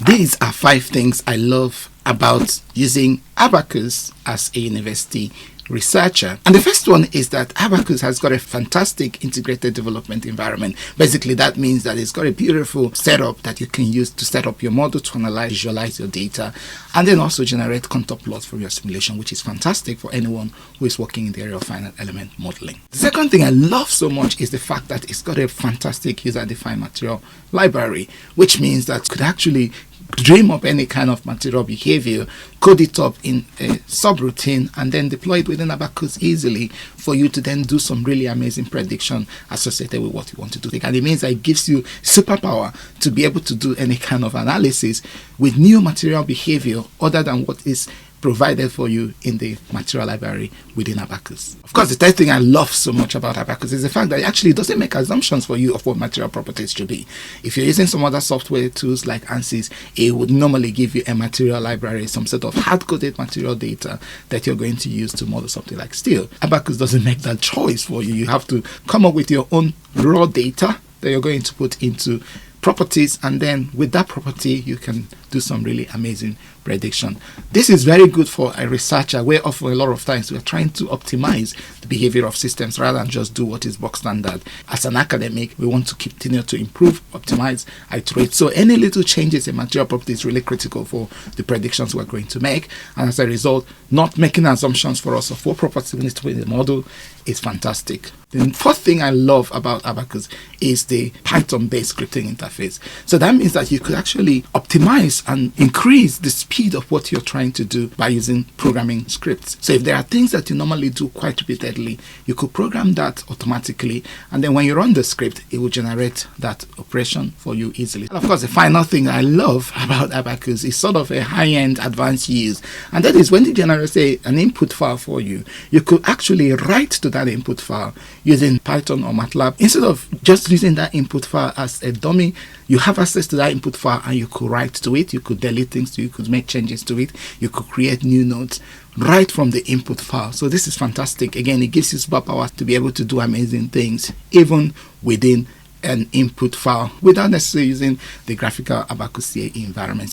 These are 5 things I love about using ABAQUS as a university researcher. And the first one is that ABAQUS has got a fantastic integrated development environment. Basically, that means that it's got a beautiful setup that you can use to set up your model, to analyze, visualize your data, and then also generate contour plots from your simulation, which is fantastic for anyone who is working in the area of finite element modeling. The second thing I love so much is the fact that it's got a fantastic user-defined material library, which means that you could actually dream up any kind of material behavior, code it up in a subroutine, and then deploy it within ABAQUS easily for you to then do some really amazing prediction associated with what you want to do. And it means that it gives you superpower to be able to do any kind of analysis with new material behavior other than what is provided for you in the material library within ABAQUS. Of course, the third thing I love so much about ABAQUS is the fact that it actually doesn't make assumptions for you of what material properties should be. If you're using some other software tools like ANSYS, it would normally give you a material library, some sort of hard-coded material data that you're going to use to model something like steel. ABAQUS doesn't make that choice for you. You have to come up with your own raw data that you're going to put into properties, and then with that property you can do some really amazing prediction. This is very good for a researcher where often a lot of times we are trying to optimize the behavior of systems rather than just do what is box standard. As an academic, we want to continue to improve, optimize, iterate. So any little changes in material property is really critical for the predictions we're going to make, and as a result, not making assumptions for us of what properties we need to put in the model is fantastic. The fourth thing I love about ABAQUS is the Python-based scripting interface. So that means that you could actually optimize and increase the speed of what you're trying to do by using programming scripts. So if there are things that you normally do quite repeatedly, you could program that automatically, and then when you run the script, it will generate that operation for you easily. And of course, the final thing I love about ABAQUS is sort of a high-end advanced use, and that is when it generates an input file for you, you could actually write to that input file using Python or MATLAB. Instead of just using that input file as a dummy, you have access to that input file and you could write to it, you could delete things to it, you could make changes to it, you could create new notes right from the input file. So this is fantastic. Again, it gives you superpower to be able to do amazing things even within an input file without necessarily using the graphical ABAQUS CA environment.